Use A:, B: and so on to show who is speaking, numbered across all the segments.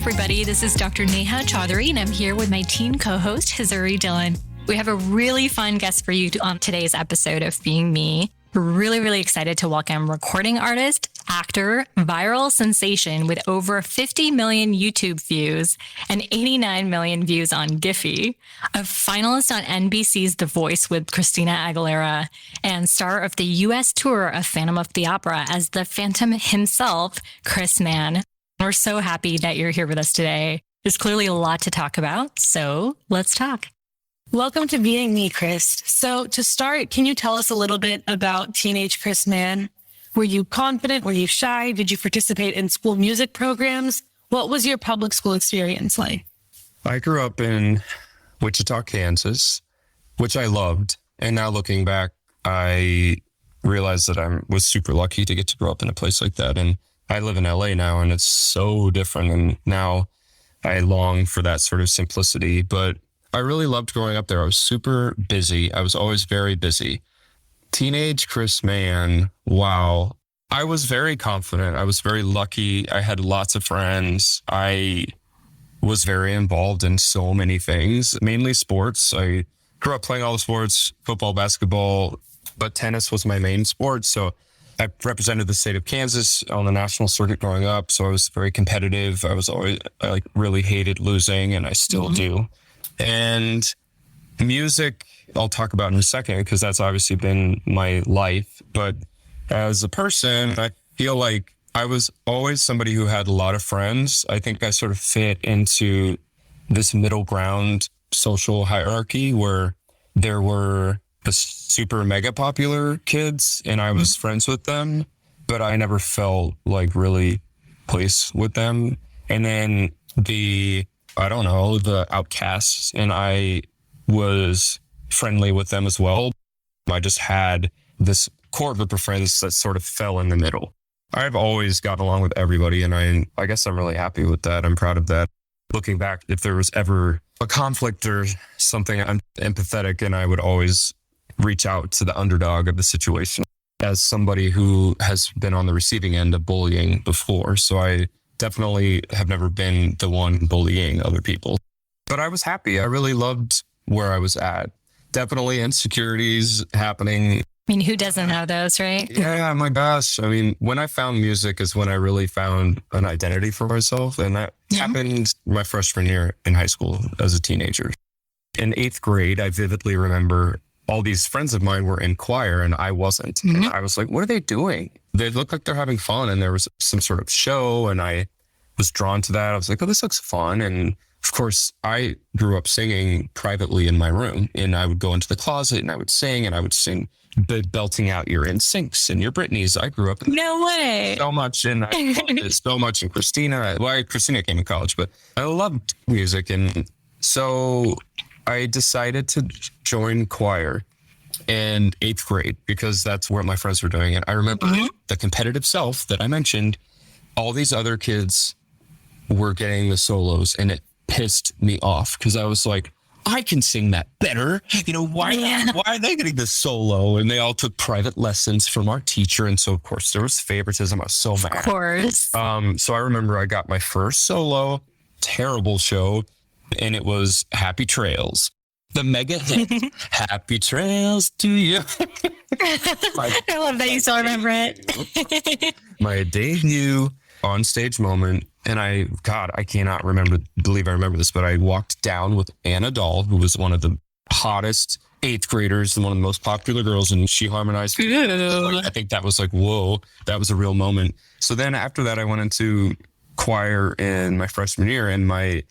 A: everybody. This is Dr. Neha Chaudhary, and I'm here with my teen co-host, Hazuri Dhillon. We have a really fun guest for you on today's episode of Being Me. We're really excited to welcome recording artist, actor, viral sensation with over 50 million YouTube views and 89 million views on GIPHY, a finalist on NBC's The Voice with Christina Aguilera, and star of the U.S. tour of Phantom of the Opera as the Phantom himself, Mann. We're so happy that you're here with us today. There's clearly a lot to talk about, so let's talk.
B: Welcome to Being Me, Chris. So to start, can you tell us a little bit about teenage Mann? Were you confident? Were you shy? Did you participate in school music programs? What was your public school experience like?
C: I grew up in Wichita, Kansas, which I loved. And now looking back, I realized that I was super lucky to get to grow up in a place like that. And I live in LA now, and it's so different. And now I long for that sort of simplicity. But I really loved growing up there. I was super busy. I was always very busy. Teenage Mann, wow. I was very confident. I was very lucky. I had lots of friends. I was very involved in so many things, mainly sports. I grew up playing all the sports, football, basketball, but tennis was my main sport. So I represented the state of Kansas on the national circuit growing up. So I was very competitive. I really hated losing, and I still do. And music, I'll talk about in a second, because that's obviously been my life. But as a person, I feel like I was always somebody who had a lot of friends. I think I sort of fit into this middle ground social hierarchy where there were the super mega popular kids and I was friends with them, but I never felt like really placed with them. And then the outcasts, and I was friendly with them as well. I just had this core group of friends that sort of fell in the middle. I've always gotten along with everybody, and I guess I'm really happy with that. I'm proud of that. Looking back, if there was ever a conflict or something, I'm empathetic, and I would always reach out to the underdog of the situation as somebody who has been on the receiving end of bullying before. So I definitely have never been the one bullying other people. But I was happy. I really loved where I was at. Definitely insecurities happening.
A: I mean, who doesn't have those, right?
C: Yeah, my gosh. I mean, when I found music is when I really found an identity for myself. And that happened my freshman year in high school as a teenager. In 8th grade, I vividly remember all these friends of mine were in choir and I wasn't. And I was like, what are they doing? They look like they're having fun. And there was some sort of show and I was drawn to that. I was like, oh, this looks fun. And of course, I grew up singing privately in my room, and I would go into the closet and I would sing belting out your NSYNCs and your Britneys. I grew up
A: No way.
C: so much, and I loved it so much. And Christina came in college, but I loved music. And so I decided to join choir in 8th grade because that's where my friends were doing it. I remember the competitive self that I mentioned, all these other kids were getting the solos, and it pissed me off because I was like, I can sing that better. Why are they getting the solo? And they all took private lessons from our teacher. And so, of course, there was favoritism. I was so mad.
A: Of course.
C: So I remember I got my first solo, terrible show, and it was Happy Trails. The mega hit, Happy Trails to You.
A: I love that you still remember it.
C: My debut on stage moment. And I cannot believe I remember this, but I walked down with Anna Dahl, who was one of the hottest 8th graders and one of the most popular girls, and she harmonized. I think that was like, whoa, that was a real moment. So then after that, I went into choir in my freshman year, and my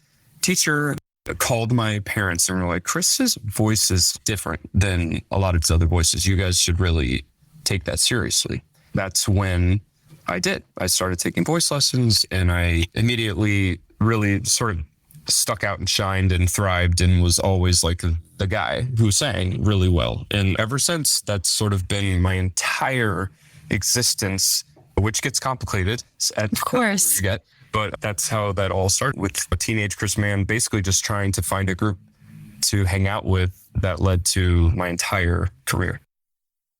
C: teacher called my parents and were like, Chris's voice is different than a lot of his other voices. You guys should really take that seriously. That's when I did. I started taking voice lessons, and I immediately really sort of stuck out and shined and thrived and was always like the guy who sang really well. And ever since, that's sort of been my entire existence, which gets complicated.
A: Of course.
C: But that's how that all started, with a teenage Mann basically just trying to find a group to hang out with that led to my entire career.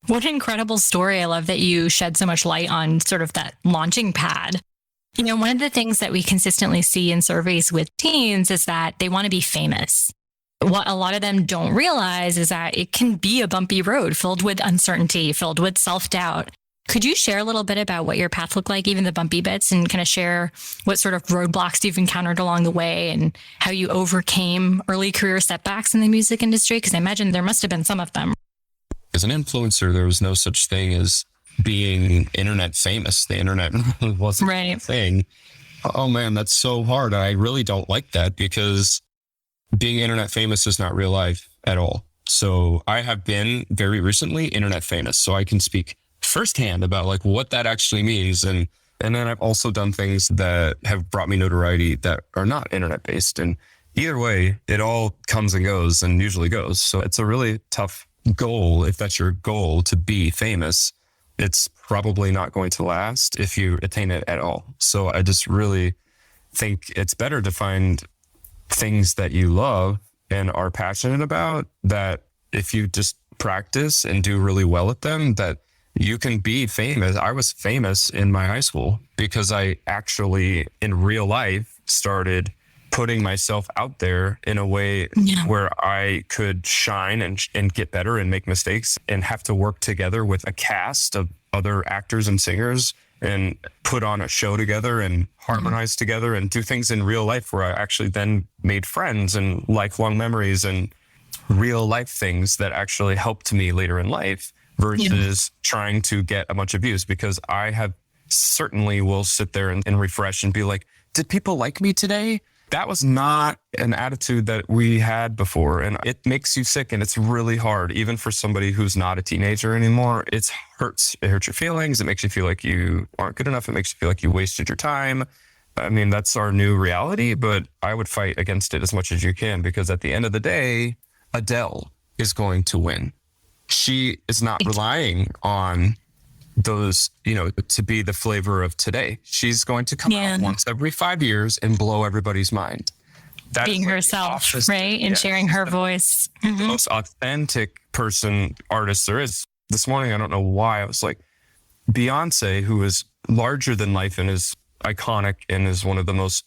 A: What an incredible story. I love that you shed so much light on sort of that launching pad. One of the things that we consistently see in surveys with teens is that they want to be famous. What a lot of them don't realize is that it can be a bumpy road filled with uncertainty, filled with self-doubt. Could you share a little bit about what your path looked like, even the bumpy bits, and kind of share what sort of roadblocks you've encountered along the way and how you overcame early career setbacks in the music industry? Because I imagine there must have been some of them.
C: As an influencer, there was no such thing as being internet famous. The internet wasn't a thing. Oh man, that's so hard. I really don't like that because being internet famous is not real life at all. So I have been very recently internet famous, so I can speak firsthand about like what that actually means. And then I've also done things that have brought me notoriety that are not internet based. And either way, it all comes and goes and usually goes. So it's a really tough goal. If that's your goal to be famous, it's probably not going to last if you attain it at all. So I just really think it's better to find things that you love and are passionate about, that if you just practice and do really well at them, that you can be famous. I was famous in my high school because I actually in real life started putting myself out there in a way where I could shine and get better and make mistakes and have to work together with a cast of other actors and singers and put on a show together and harmonize together and do things in real life where I actually then made friends and lifelong memories and real life things that actually helped me later in life versus trying to get a bunch of views. Because I have certainly will sit there and refresh and be like, did people like me today? That was not an attitude that we had before. And it makes you sick and it's really hard, even for somebody who's not a teenager anymore. It hurts. It hurts your feelings. It makes you feel like you aren't good enough. It makes you feel like you wasted your time. I mean, that's our new reality, but I would fight against it as much as you can, because at the end of the day, Adele is going to win. She is not relying on those, to be the flavor of today. She's going to come out once every 5 years and blow everybody's mind. That's
A: being herself, right? And sharing her voice.
C: The most authentic artist there is. This morning, I don't know why, I was like, Beyonce, who is larger than life and is iconic and is one of the most,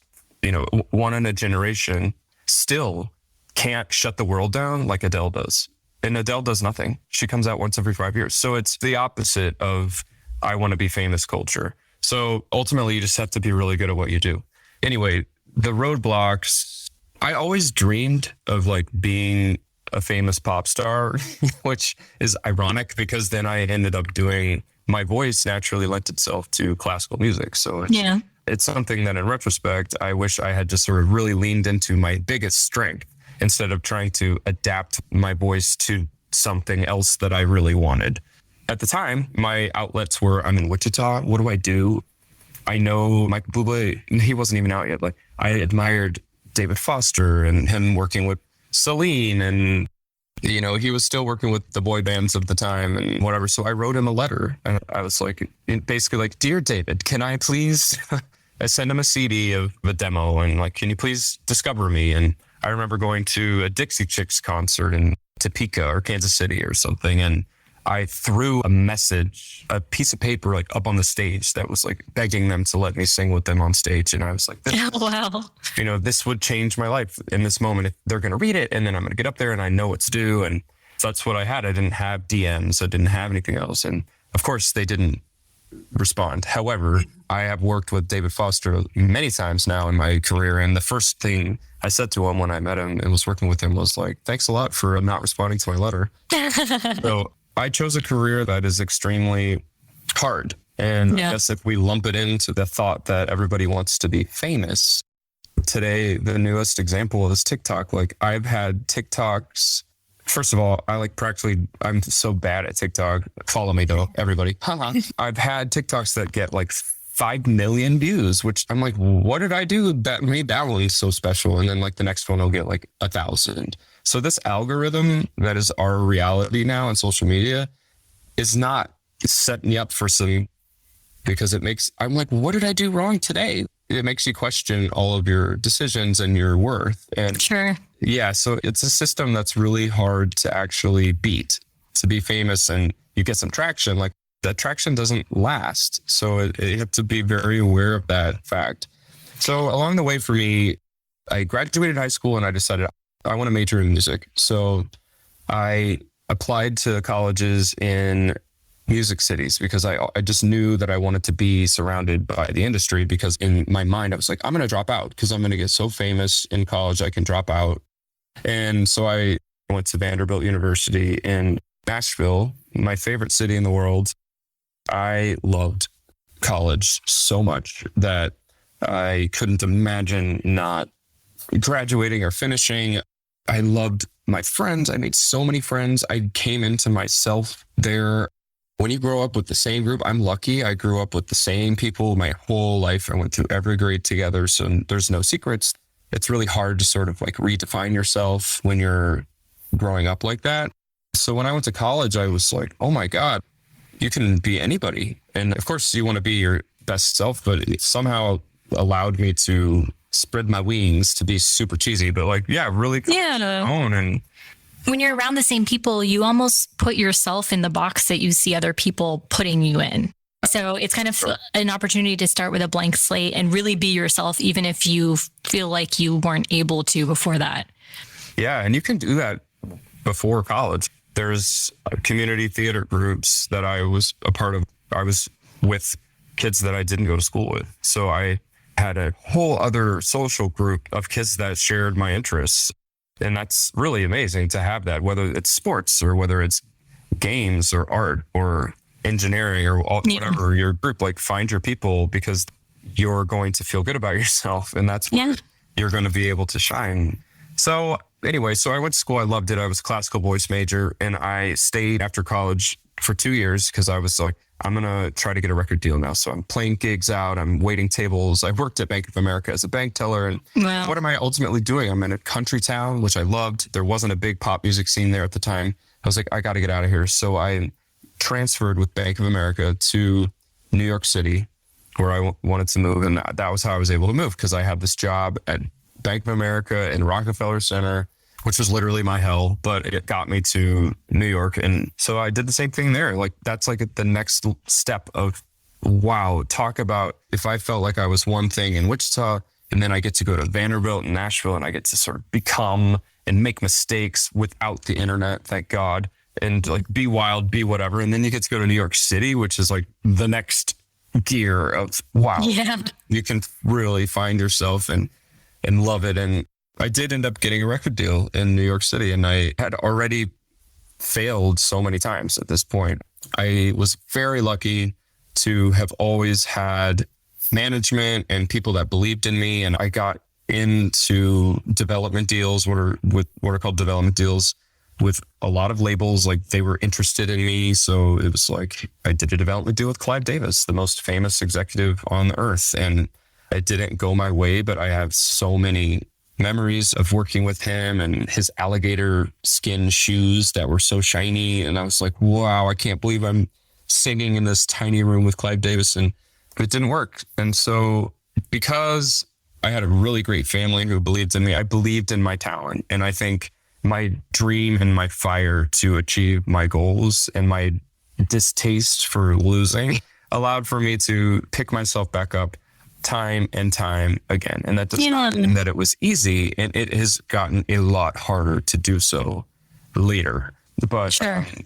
C: one in a generation, still can't shut the world down like Adele does. And Adele does nothing. She comes out once every 5 years. So it's the opposite of I want to be famous culture. So ultimately, you just have to be really good at what you do. Anyway, the roadblocks, I always dreamed of like being a famous pop star, which is ironic because then I ended up doing, my voice naturally lent itself to classical music. So it's something that in retrospect, I wish I had just sort of really leaned into my biggest strength, instead of trying to adapt my voice to something else that I really wanted. At the time, my outlets were, I'm in Wichita. What do I do? I know Michael Bublé, he wasn't even out yet. Like, I admired David Foster and him working with Celine, and, he was still working with the boy bands of the time and whatever. So I wrote him a letter and I was like, basically like, Dear David, can I please, I sent him a CD of a demo and like, can you please discover me? And I remember going to a Dixie Chicks concert in Topeka or Kansas City or something. And I threw a piece of paper like up on the stage that was like begging them to let me sing with them on stage. And I was like,
A: wow,
C: this would change my life in this moment. If they're going to read it and then I'm going to get up there and I know what's due. And that's what I had. I didn't have DMs. I didn't have anything else. And of course they didn't respond. However, I have worked with David Foster many times now in my career. And the first thing I said to him when I met him and was working with him was like, thanks a lot for not responding to my letter. So I chose a career that is extremely hard. And I guess if we lump it into the thought that everybody wants to be famous, today, the newest example is TikTok. Like, I've had TikToks. First of all, I'm so bad at TikTok. Follow me though, everybody. I've had TikToks that get like 5 million views, which I'm like, what did I do that made that one so special? And then like the next one will get like 1,000. So this algorithm that is our reality now on social media is not setting me up for some, because I'm like, what did I do wrong today? It makes you question all of your decisions and your worth. And so it's a system that's really hard to actually beat. To be famous and you get some traction, like the attraction doesn't last. So you have to be very aware of that fact. So along the way for me, I graduated high school and I decided I want to major in music. So I applied to colleges in music cities because I just knew that I wanted to be surrounded by the industry, because in my mind, I was like, I'm going to drop out because I'm going to get so famous in college, I can drop out. And so I went to Vanderbilt University in Nashville, my favorite city in the world. I loved college so much that I couldn't imagine not graduating or finishing. I loved my friends. I made so many friends. I came into myself there. When you grow up with the same group, I'm lucky. I grew up with the same people my whole life. I went through every grade together. So there's no secrets. It's really hard to sort of like redefine yourself when you're growing up like that. So when I went to college, I was like, oh my God, you can be anybody. And of course you want to be your best self, but it somehow allowed me to spread my wings, to be super cheesy, but like, yeah, really own. And
A: when you're around the same people, you almost put yourself in the box that you see other people putting you in. So it's kind of an opportunity to start with a blank slate and really be yourself, even if you feel like you weren't able to before that.
C: Yeah. And you can do that before college. There's community theater groups that I was a part of. I was with kids that I didn't go to school with. So I had a whole other social group of kids that shared my interests. And that's really amazing to have that, whether it's sports or whether it's games or art or engineering or whatever your group, like find your people, because you're going to feel good about yourself. And that's where you're going to be able to shine. So anyway, so I went to school. I loved it. I was a classical voice major, and I stayed after college for 2 years because I was like, I'm going to try to get a record deal now. So I'm playing gigs out. I'm waiting tables. I worked at Bank of America as a bank teller. And what am I ultimately doing? I'm in a country town, which I loved. There wasn't a big pop music scene there at the time. I was like, I got to get out of here. So I transferred with Bank of America to New York City, where I wanted to move. And that was how I was able to move, because I had this job at Bank of America in Rockefeller Center, which was literally my hell, but it got me to New York. And so I did the same thing there. Like, that's like the next step of, wow, talk about if I felt like I was one thing in Wichita, and then I get to go to Vanderbilt and Nashville, and I get to sort of become and make mistakes without the internet, thank God, and like be wild, be whatever. And then you get to go to New York City, which is like the next gear of, wow, you can really find yourself and love it. And I did end up getting a record deal in New York City, and I had already failed so many times at this point. I was very lucky to have always had management and people that believed in me. And I got into development deals, what are called development deals, with a lot of labels. Like, they were interested in me. So it was like, I did a development deal with Clive Davis, the most famous executive on the earth. And it didn't go my way, but I have so many memories of working with him and his alligator skin shoes that were so shiny. And I was like, wow, I can't believe I'm singing in this tiny room with Clive Davis. And it didn't work. And so because I had a really great family who believed in me, I believed in my talent. And I think my dream and my fire to achieve my goals and my distaste for losing allowed for me to pick myself back up time and time again. And that does not mean that it was easy, and it has gotten a lot harder to do so later. But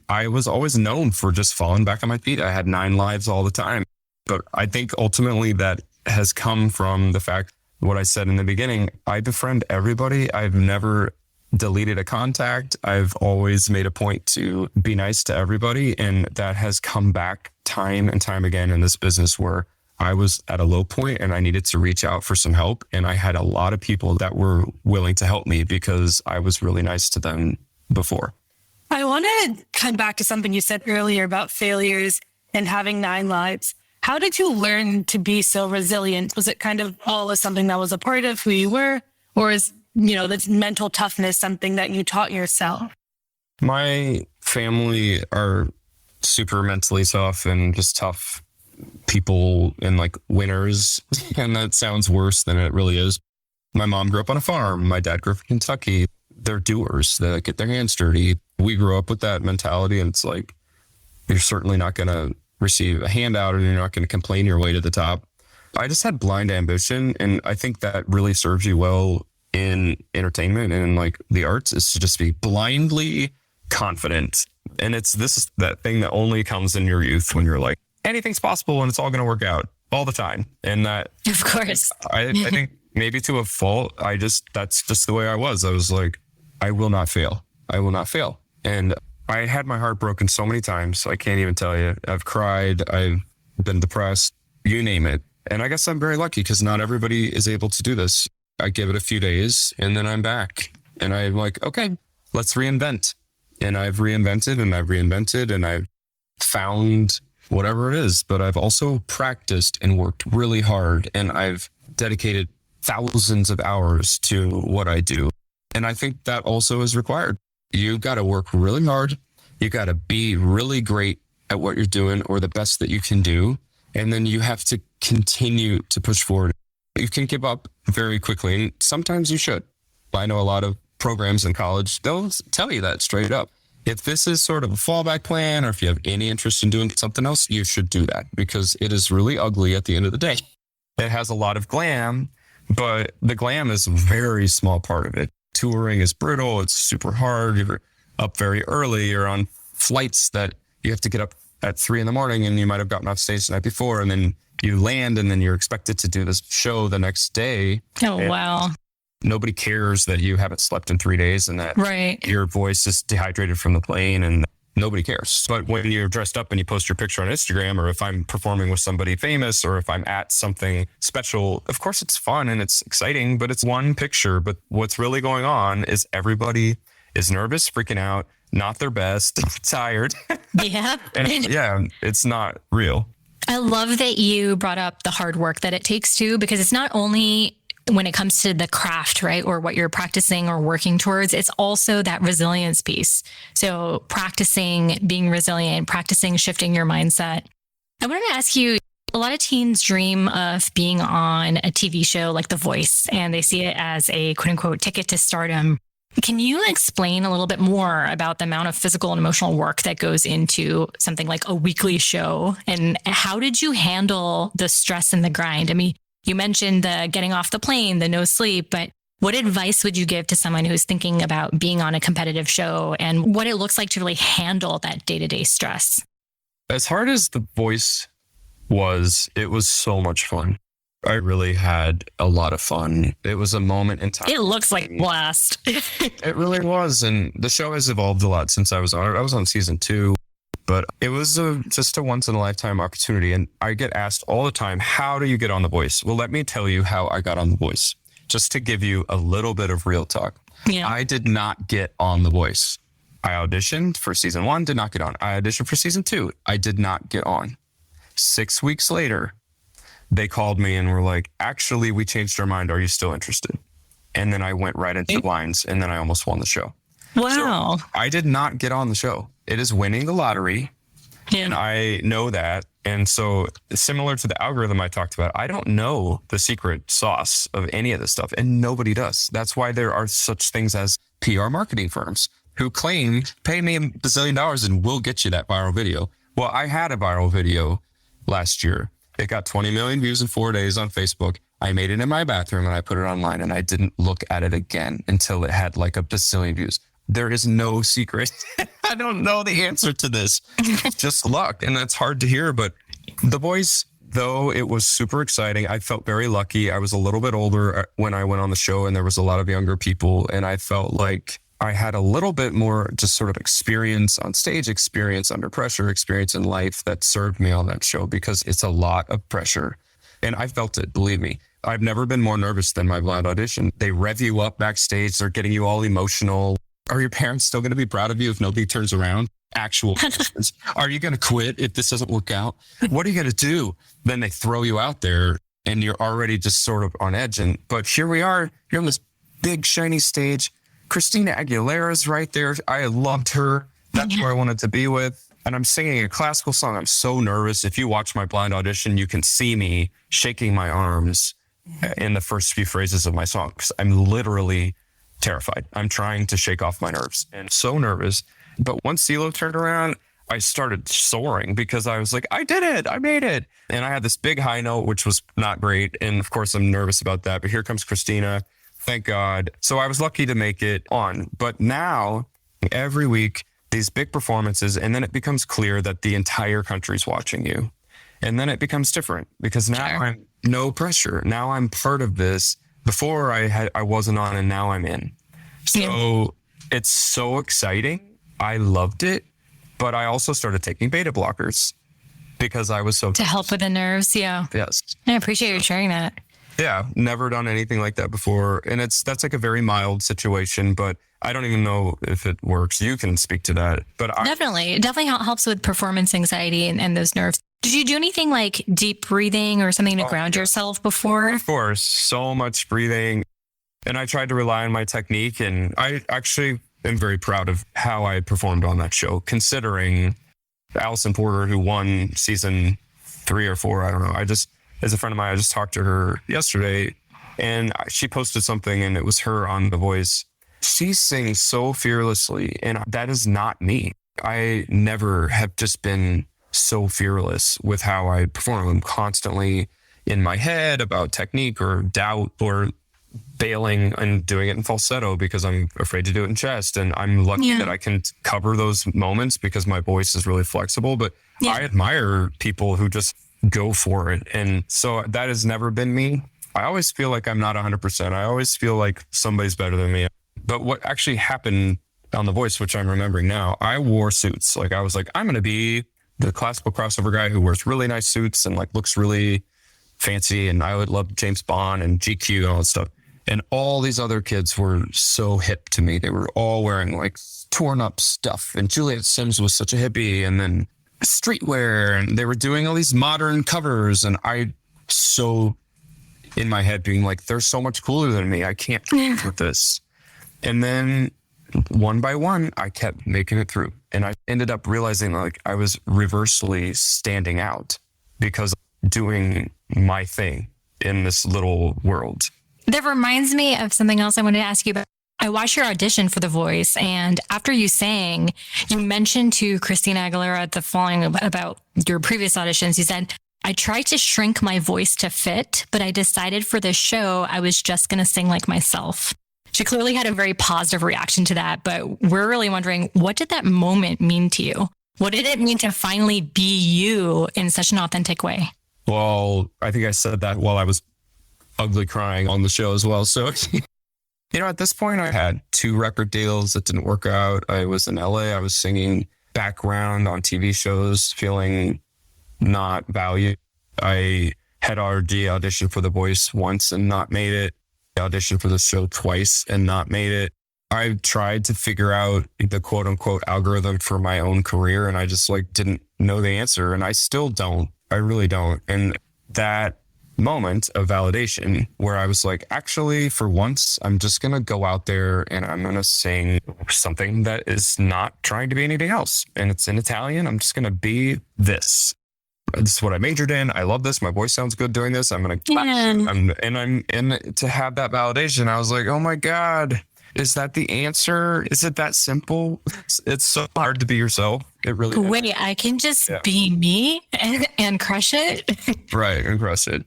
C: I was always known for just falling back on my feet. I had 9 lives all the time. But I think ultimately that has come from the fact, what I said in the beginning, I befriend everybody. I've never deleted a contact. I've always made a point to be nice to everybody. And that has come back time and time again in this business, where I was at a low point and I needed to reach out for some help. And I had a lot of people that were willing to help me because I was really nice to them before.
B: I want to come back to something you said earlier about failures and having 9 lives. How did you learn to be so resilient? Was it kind of always something that was a part of who you were? Or is, this mental toughness something that you taught yourself?
C: My family are super mentally tough and just tough people and like winners. And that sounds worse than it really is. My mom grew up on a farm. My dad grew up in Kentucky. They're doers. They get their hands dirty. We grew up with that mentality. And it's like, you're certainly not going to receive a handout and you're not going to complain your way to the top. I just had blind ambition. And I think that really serves you well in entertainment and in like the arts, is to just be blindly confident. And this is that thing that only comes in your youth when you're like, anything's possible and it's all going to work out all the time. And that,
A: of course,
C: I think maybe to a fault, that's just the way I was. I was like, I will not fail. I will not fail. And I had my heart broken so many times. I can't even tell you. I've cried. I've been depressed, you name it. And I guess I'm very lucky because not everybody is able to do this. I give it a few days and then I'm back. And I'm like, okay, let's reinvent. And I've reinvented and I've found whatever it is. But I've also practiced and worked really hard. And I've dedicated thousands of hours to what I do. And I think that also is required. You've got to work really hard. You got to be really great at what you're doing or the best that you can do. And then you have to continue to push forward. You can give up very quickly. And sometimes you should. I know a lot of programs in college, they'll tell you that straight up. If this is sort of a fallback plan, or if you have any interest in doing something else, you should do that because it is really ugly at the end of the day. It has a lot of glam, but the glam is a very small part of it. Touring is brutal. It's super hard. You're up very early. You're on flights that you have to get up at 3 a.m. and you might have gotten off stage the night before, and then you land and then you're expected to do this show the next day.
A: Oh, wow.
C: Nobody cares that you haven't slept in 3 days and that your voice is dehydrated from the plane, and nobody cares. But when you're dressed up and you post your picture on Instagram, or if I'm performing with somebody famous, or if I'm at something special, of course it's fun and it's exciting, but it's one picture. But what's really going on is everybody is nervous, freaking out, not their best, tired.
A: Yeah.
C: And it's not real.
A: I love that you brought up the hard work that it takes too, because it's not only when it comes to the craft, right? Or what you're practicing or working towards, it's also that resilience piece. So practicing being resilient, practicing shifting your mindset. I wanted to ask you, a lot of teens dream of being on a TV show like The Voice, and they see it as a quote unquote ticket to stardom. Can you explain a little bit more about the amount of physical and emotional work that goes into something like a weekly show? And how did you handle the stress and the grind? I mean, you mentioned the getting off the plane, the no sleep, but what advice would you give to someone who's thinking about being on a competitive show and what it looks like to really handle that day-to-day stress?
C: As hard as The Voice was, it was so much fun. I really had a lot of fun. It was a moment in time.
A: It looks like a blast.
C: It really was. And the show has evolved a lot since I was on it. I was on season 2, but it was just a once in a lifetime opportunity. And I get asked all the time, how do you get on The Voice? Well, let me tell you how I got on The Voice, just to give you a little bit of real talk.
A: Yeah.
C: I did not get on The Voice. I auditioned for season 1, did not get on. I auditioned for season 2. I did not get on. 6 weeks later, they called me and were like, actually, we changed our mind. Are you still interested? And then I went right into lines, and then I almost won the show.
A: Wow.
C: So I did not get on the show. It is winning the lottery. Yeah. And I know that. And so similar to the algorithm I talked about, I don't know the secret sauce of any of this stuff, and nobody does. That's why there are such things as PR marketing firms who claim, pay me $1 bazillion and we'll get you that viral video. Well, I had a viral video last year. It got 20 million views in 4 days on Facebook. I made it in my bathroom and I put it online, and I didn't look at it again until it had like 1 bazillion views. There is no secret. I don't know the answer to this. Just luck. And that's hard to hear. But The Voice, though it was super exciting, I felt very lucky. I was a little bit older when I went on the show, and there was a lot of younger people. And I felt like I had a little bit more just sort of experience on stage, experience under pressure, experience in life that served me on that show, because it's a lot of pressure. And I felt it, believe me. I've never been more nervous than my blind audition. They rev you up backstage. They're getting you all emotional. Are your parents still going to be proud of you if nobody turns around? Actual questions. Are you going to quit if this doesn't work out? What are you going to do? Then they throw you out there and you're already just sort of on edge. But here we are. You're on this big, shiny stage. Christina Aguilera's right there. I loved her. That's who I wanted to be with. And I'm singing a classical song. I'm so nervous. If you watch my blind audition, you can see me shaking my arms in the first few phrases of my song, because I'm literally terrified. I'm trying to shake off my nerves and so nervous. But once CeeLo turned around, I started soaring because I was like, I did it. I made it. And I had this big high note, which was not great. And of course, I'm nervous about that. But here comes Christina. Thank God. So I was lucky to make it on. But now, every week, these big performances, and then it becomes clear that the entire country's watching you. And then it becomes different because now I'm no pressure. Now I'm part of this. Before I wasn't on, and now I'm in. So it's so exciting. I loved it. But I also started taking beta blockers because I was so...
A: To help with the nerves, yeah.
C: Yes.
A: I appreciate you sharing that.
C: Yeah, never done anything like that before. And that's like a very mild situation, but I don't even know if it works. You can speak to that. But
A: Definitely. It definitely helps with performance anxiety and those nerves. Did you do anything like deep breathing or something to ground yourself before?
C: Of course. So much breathing. And I tried to rely on my technique. And I actually am very proud of how I performed on that show, considering Allison Porter, who won season 3 or 4. I don't know. As a friend of mine, I just talked to her yesterday and she posted something and it was her on The Voice. She sings so fearlessly and that is not me. I never have just been so fearless with how I perform. I'm constantly in my head about technique or doubt or bailing and doing it in falsetto because I'm afraid to do it in chest. And I'm lucky that I can cover those moments because my voice is really flexible. But I admire people who just go for it. And so that has never been me. I always feel like I'm not 100%. I always feel like somebody's better than me. But what actually happened on The Voice, which I'm remembering now, I wore suits. Like I was like, I'm going to be the classical crossover guy who wears really nice suits and like looks really fancy. And I would love James Bond and GQ and all that stuff. And all these other kids were so hip to me. They were all wearing like torn up stuff. And Juliet Sims was such a hippie. And then streetwear. And they were doing all these modern covers. And I so in my head being like, they're so much cooler than me. I can't keep with this. And then one by one, I kept making it through. And I ended up realizing like I was reversely standing out because doing my thing in this little world.
A: That reminds me of something else I wanted to ask you about. I watched your audition for The Voice, and after you sang, you mentioned to Christina Aguilera the following about your previous auditions. You said, I tried to shrink my voice to fit, but I decided for this show, I was just going to sing like myself. She clearly had a very positive reaction to that, but we're really wondering, what did that moment mean to you? What did it mean to finally be you in such an authentic way?
C: Well, I think I said that while I was ugly crying on the show as well. So, at this point I had 2 record deals that didn't work out. I was in LA. I was singing background on TV shows, feeling not valued. I had already auditioned for The Voice once and not made it. I auditioned for the show twice and not made it. I tried to figure out the quote unquote algorithm for my own career. And I just didn't know the answer. And I still don't. I really don't. And that moment of validation where I was like, actually, for once, I'm just going to go out there and I'm going to sing something that is not trying to be anything else. And it's in Italian. I'm just going to be this. This is what I majored in. I love this. My voice sounds good doing this. I'm going to, and to have that validation, I was like, oh my God, is that the answer? Is it that simple? It's so hard to be yourself. It really is.
A: Wait, I can just be me and crush it.
C: Right. And crush it.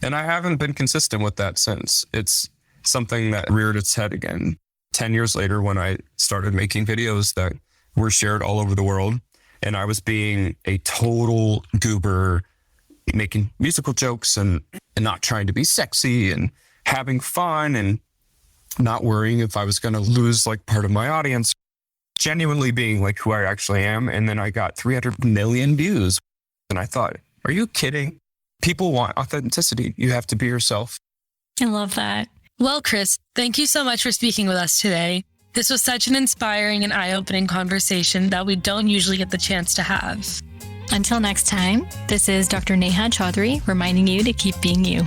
C: And I haven't been consistent with that since. It's something that reared its head again 10 years later when I started making videos that were shared all over the world. And I was being a total goober, making musical jokes and not trying to be sexy and having fun and not worrying if I was going to lose part of my audience, genuinely being who I actually am. And then I got 300 million views. And I thought, are you kidding? People want authenticity. You have to be yourself.
A: I love that.
B: Well, Chris, thank you so much for speaking with us today. This was such an inspiring and eye-opening conversation that we don't usually get the chance to have.
A: Until next time, this is Dr. Neha Chaudhary reminding you to keep being you.